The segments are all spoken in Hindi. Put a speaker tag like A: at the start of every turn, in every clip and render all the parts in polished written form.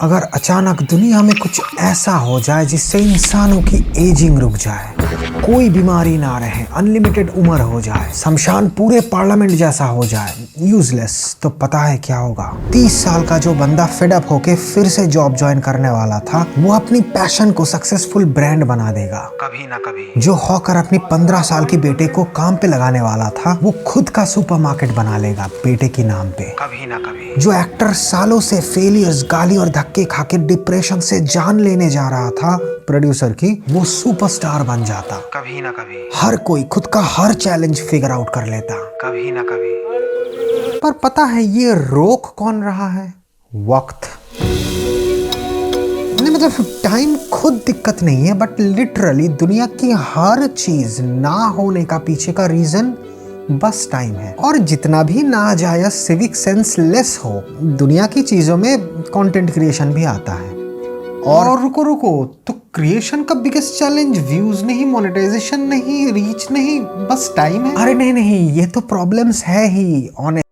A: अगर अचानक दुनिया में कुछ ऐसा हो जाए जिससे इंसानों की एजिंग रुक जाए, कोई बीमारी ना रहे, अनलिमिटेड उम्र हो जाए, शमशान पूरे पार्लियामेंट जैसा हो जाए, यूजलेस, तो पता है क्या होगा? 30 साल का जो बंदा फेड अप होके फिर से जॉब ज्वाइन करने वाला था, वो अपनी पैशन को सक्सेसफुल ब्रांड बना देगा कभी ना कभी। जो हॉकर अपनी 15 साल की बेटे को काम पे लगाने वाला था, वो खुद का सुपरमार्केट बना लेगा बेटे के नाम पे कभी ना कभी। जो एक्टर सालों से फेलियर्स, गाली और धक्के खाके डिप्रेशन से जान लेने जा रहा था प्रोड्यूसर की, वो सुपरस्टार बन जाता कभी ना कभी। हर कोई खुद का हर चैलेंज फिगर आउट कर लेता कभी ना कभी। पर पता है ये रोक कौन रहा है? वक्त। मतलब टाइम खुद दिक्कत नहीं है, बट लिटरली दुनिया की हर चीज ना होने का पीछे का रीजन बस टाइम है। और जितना भी नाजायज सिविक सेंस लेस हो, दुनिया की चीजों में कंटेंट क्रिएशन भी आता है। और रुको तो क्रिएशन का बिगेस्ट चैलेंज व्यूज नहीं, मोनेटाइजेशन नहीं, रीच नहीं, बस टाइम है। अरे नहीं, ये तो प्रॉब्लम्स है ही ऑनेस्ट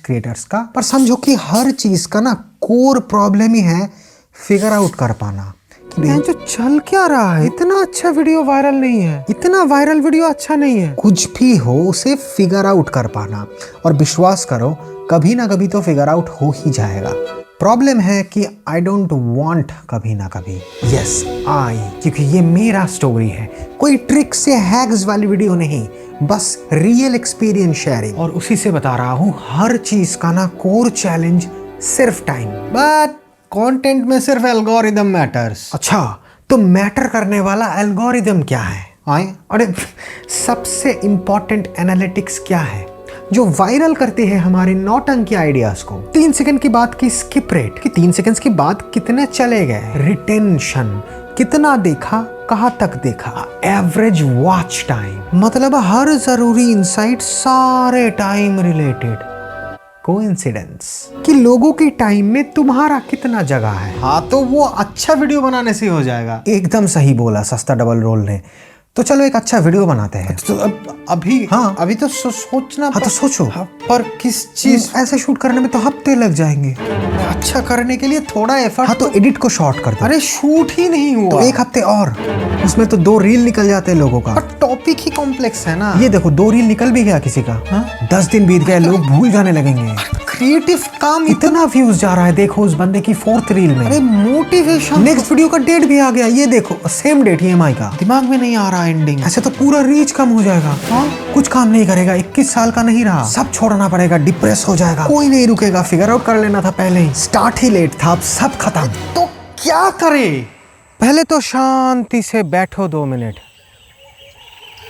A: क्रिएटर्स का। पर समझो कि हर चीज का ना कोर प्रॉब्लम ही है फिगर आउट कर पाना कि जो चल क्या रहा है। इतना अच्छा वीडियो वायरल नहीं है, इतना वायरल वीडियो अच्छा नहीं है, कुछ भी हो उसे फिगर आउट कर पाना। और विश्वास करो कभी ना कभी तो फिगर आउट हो ही जाएगा। प्रॉब्लम है कि आई डोंट वांट कभी ना कभी, यस आई, क्योंकि ये मेरा स्टोरी है, कोई ट्रिक से हैक्स वाली वीडियो नहीं, बस रियल एक्सपीरियंस शेयरिंग। और उसी से बता रहा हूँ हर चीज का ना कोर चैलेंज सिर्फ टाइम, बट कंटेंट में सिर्फ एल्गोरिदम मैटर्स। अच्छा, तो मैटर करने वाला एल्गोरिदम क्या है? आए, अरे सबसे इंपॉर्टेंट एनालिटिक्स क्या है जो वायरल करती है हमारे नौटंकी आइडियाज को? 3 सेकंड की बात की स्किप रेट, कि 3 सेकंड की बात कितने चले गए, रिटेंशन, कितना देखा, कहां तक देखा, एवरेज वॉच टाइम, मतलब हर जरूरी इंसाइट सारे टाइम रिलेटेड। कोइंसिडेंस कि लोगों की टाइम में तुम्हारा कितना जगह है? हाँ, तो वो अच्छा वीडियो बनाने से हो जाएगा। एकदम सही बोला सस्ता डबल रोल ने। तो चलो एक अच्छा वीडियो बनाते हैं। तो अभी हाँ, अभी तो सोचना। हाँ तो सोचो। हाँ, पर किस चीज? ऐसे शूट करने में तो हफ्ते लग जाएंगे। अच्छा करने के लिए थोड़ा एफर्ट। हाँ तो एडिट को शॉर्ट कर दो। अरे शूट ही नहीं हुआ तो 1 हफ्ते और, उसमें तो 2 रील निकल जाते हैं लोगों का। पर टॉपिक ही कॉम्प्लेक्स है ना। ये देखो 2 रील निकल भी गया किसी का। 10 दिन बीत गए, लोग भूल जाने लगेंगे। क्रिएटिव काम इतना व्यूज जा रहा है, देखो उस बंदे की 4th रील में। अरे मोटिवेशन, नेक्स्ट वीडियो का डेट भी आ गया, ये देखो सेम डेट EMI का। दिमाग में नहीं आ रहा एंडिंग। ऐसे तो पूरा रीच कम हो जाएगा। हाँ, कुछ काम नहीं करेगा, 21 साल का नहीं रहा, सब छोड़ना पड़ेगा, डिप्रेस हो जाएगा, कोई नहीं रुकेगा। फिगर आउट कर लेना था पहले ही, स्टार्ट ही लेट था, अब सब खत्म। तो क्या करे? पहले तो शांति से बैठो 2 मिनट।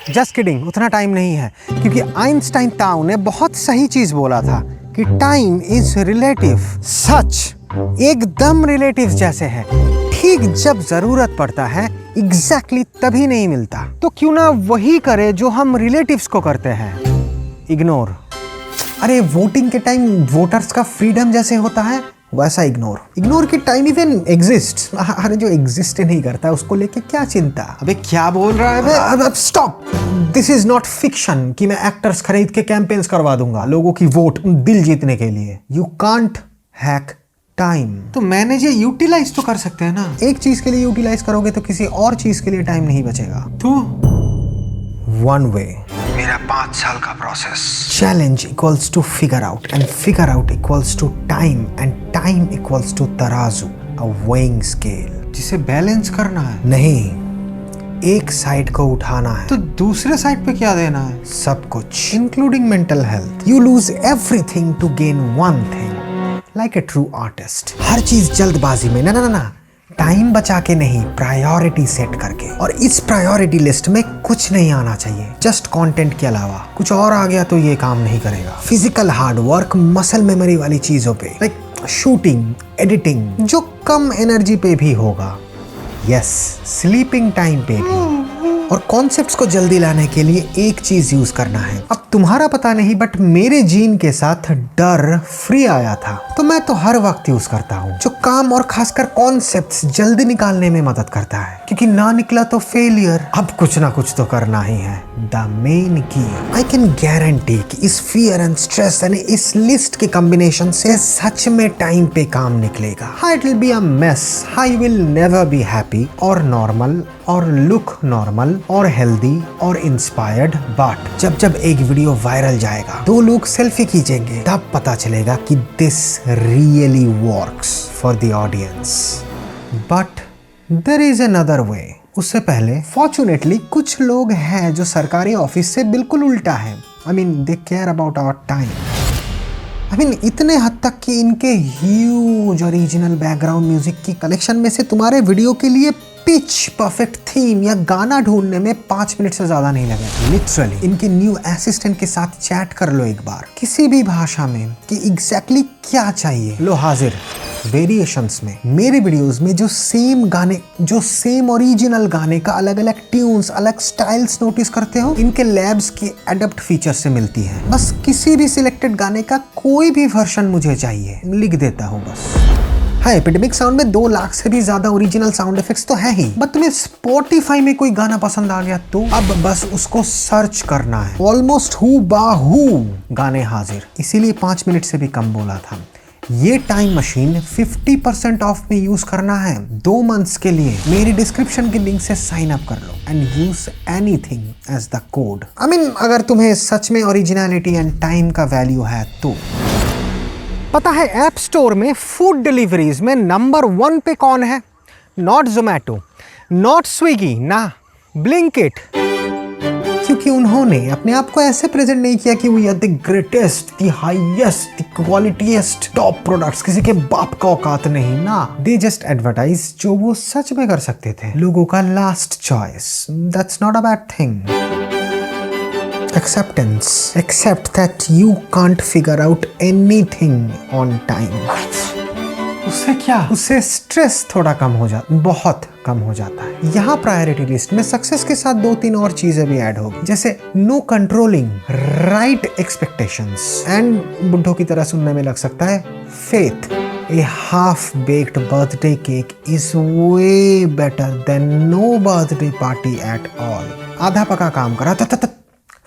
A: जस्ट किडिंग, उतना टाइम नहीं है, क्योंकि आइंस्टाइन ताऊ ने बहुत सही चीज बोला था कि टाइम इज रिलेटिव। सच एकदम रिलेटिव जैसे है, ठीक जब जरूरत पड़ता है एग्जैक्टली तभी नहीं मिलता। तो क्यों ना वही करे जो हम रिलेटिव्स को करते हैं, इग्नोर। अरे वोटिंग के टाइम वोटर्स का फ्रीडम जैसे होता है, वैसा इग्नोर की टाइम इवन एग्जिस्ट। अरे जो एग्जिस्ट नहीं करता उसको लेके क्या चिंता? अबे क्या बोल रहा है? अब stop, this is not fiction कि मैं एक्टर्स खरीद के कैंपेन्स करवा दूंगा लोगों की वोट दिल जीतने के लिए। You can't hack time. तो मैनेज या यूटिलाइज तो कर सकते हैं ना। एक चीज के लिए यूटिलाइज करोगे तो किसी और चीज के लिए टाइम नहीं बचेगा। तो वन वे, मेरा 5 साल का process. Challenge equals to figure out, and figure out equals to time, and time equals to तराजू, अ वेइंग स्केल, जिसे बैलेंस करना है। नहीं, एक साइड को उठाना है तो दूसरे साइड पे क्या देना है? सब कुछ, including mental health. You lose everything to gain one thing, like a true artist. हर चीज जल्दबाजी में ना, टाइम बचा के नहीं, प्रायोरिटी सेट करके। और इस प्रायोरिटी लिस्ट में कुछ नहीं आना चाहिए, जस्ट कंटेंट के अलावा। कुछ और आ गया तो ये काम नहीं करेगा। Physical hard work, muscle memory वाली चीजों पे, लाइक शूटिंग, एडिटिंग, जो कम एनर्जी पे भी होगा। यस, स्लीपिंग टाइम पे भी। और कॉन्सेप्ट्स को जल्दी लाने के लिए एक चीज यूज करना है। अब तुम्हारा पता नहीं बट मेरे जीन के साथ डर फ्री आया था, तो मैं तो हर वक्त यूज करता हूँ, जो काम और खासकर कॉन्सेप्ट्स जल्दी निकालने में मदद करता है, क्योंकि ना निकला तो फेलियर, अब कुछ ना कुछ तो करना ही है। द मेन की आई कैन गारंटी कि इस फियर एंड स्ट्रेस यानी इस लिस्ट के कॉम्बिनेशन से सच में टाइम पे काम निकलेगा। हाँ, it will be a mess, हाँ you will never be happy और नॉर्मल और लुक नॉर्मल और हेल्दी और इंस्पायर्ड, बट जब जब एक वीडियो वायरल जाएगा, 2 लोग सेल्फी खींचेंगे, तब पता चलेगा कि this really works for the audience. But there is another way. उससे पहले फॉर्चुनेटली कुछ लोग हैं जो सरकारी ऑफिस से बिल्कुल उल्टा है। I mean they care about our time. I mean इतने हद तक कि इनके ह्यूज ओरिजिनल बैकग्राउंड म्यूजिक की कलेक्शन में से तुम्हारे वीडियो के लिए पिच परफेक्ट थीम या गाना ढूंढने में 5 मिनट से ज्यादा नहीं लगे। लिटरली इनके न्यू असिस्टेंट के साथ चैट कर लो एक बार किसी भी भाषा में कि एग्जैक्टली क्या चाहिए, लो हाजिर। वेरिएशंस में मेरे वीडियोस में जो सेम ओरिजिनल गाने का अलग अलग ट्यून्स, अलग स्टाइल्स नोटिस करते हो, इनके लैब्स की एडप्ट फीचर से मिलती है। बस किसी भी सिलेक्टेड गाने का कोई भी वर्जन मुझे चाहिए, लिख देता हूँ बस। हाँ, एपिडेमिक साउंड में 2 लाख से भी ज्यादा ओरिजिनल साउंड इफेक्ट्स तो है ही, बट तुम्हें स्पॉटिफाई में कोई गाना पसंद आ गया तो अब बस उसको सर्च करना है, ऑलमोस्ट हू बाहू गाने हाजिर। इसीलिए 5 मिनट से भी कम बोला था। ये टाइम मशीन 50% ऑफ में यूज करना है 2 मंथ्स के लिए। मेरी डिस्क्रिप्शन के लिंक से साइन अप कर लो and use anything as the code. I mean अगर तुम्हें सच में ओरिजिनलिटी एंड टाइम का वैल्यू है तो। पता है ऐप स्टोर में फूड डिलीवरीज में नंबर 1 पे कौन है? नॉट जोमैटो, नॉट स्विगी, ना ब्लिंकिट। क्योंकि उन्होंने अपने आप को ऐसे प्रेजेंट नहीं किया कि we are the greatest, the highest, the qualityest top products, किसी के बाप का औकात नहीं ना। दे जस्ट एडवर्टाइज जो वो सच में कर सकते थे, लोगों का last choice. That's not a bad thing. Acceptance. Accept that you can't figure out anything on time. उससे क्या? उससे स्ट्रेस थोड़ा कम हो जाता, बहुत कम हो जाता है। यहाँ प्रायोरिटी लिस्ट में सक्सेस के साथ 2-3 और चीजें भी ऐड होगी, जैसे no controlling right expectations and बुड्ढों की तरह सुनने में लग सकता है faith. A half-baked birthday cake is way better than no birthday party at all. आधा पका काम करा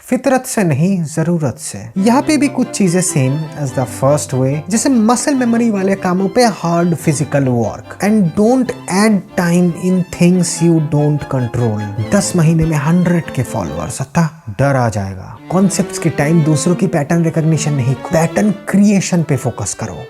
A: फितरत से नहीं, जरूरत से। यहाँ पे भी कुछ चीजें same as the first way, जैसे मसल मेमोरी वाले कामों पे hard physical work and don't add time in things you don't control. 10 महीने में 100 के फॉलोअर्स, अतः डर आ जाएगा। कॉन्सेप्ट्स की टाइम दूसरों की पैटर्न रिकॉग्निशन नहीं, पैटर्न क्रिएशन पे फोकस करो,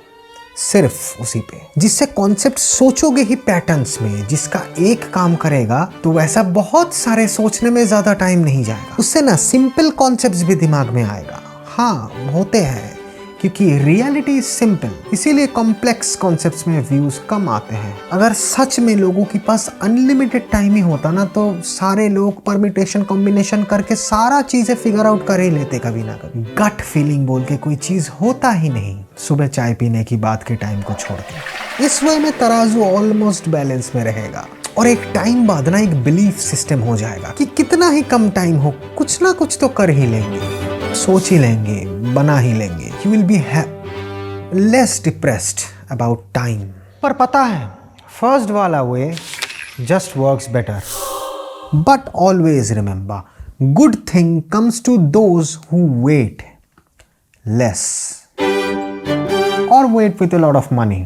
A: सिर्फ उसी पे, जिससे कॉन्सेप्ट सोचोगे ही पैटर्न्स में, जिसका एक काम करेगा तो वैसा बहुत सारे सोचने में ज्यादा टाइम नहीं जाएगा। उससे ना सिंपल कॉन्सेप्ट्स भी दिमाग में आएगा। हाँ होते हैं, क्योंकि रियलिटी इज सिंपल, इसीलिए कॉम्प्लेक्स कॉन्सेप्ट्स में व्यूज कम आते हैं। अगर सच में लोगों के पास अनलिमिटेड टाइम ही होता ना, तो सारे लोग परम्यूटेशन कॉम्बिनेशन करके सारा चीजें फिगर आउट कर ही लेते कभी ना कभी। गट फीलिंग बोल के कोई चीज होता ही नहीं, सुबह चाय पीने की बात के टाइम को छोड़ के। इस वे में तराजू ऑलमोस्ट बैलेंस में रहेगा और एक टाइम बाद ना एक बिलीफ सिस्टम हो जाएगा कि कितना ही कम टाइम हो, कुछ ना कुछ तो कर ही लेंगे, सोच ही लेंगे, बना ही लेंगे। You will be less depressed about time. पर पता है, फर्स्ट वाला वे just works better. But always remember, good thing comes to those who wait less or wait with a lot of money.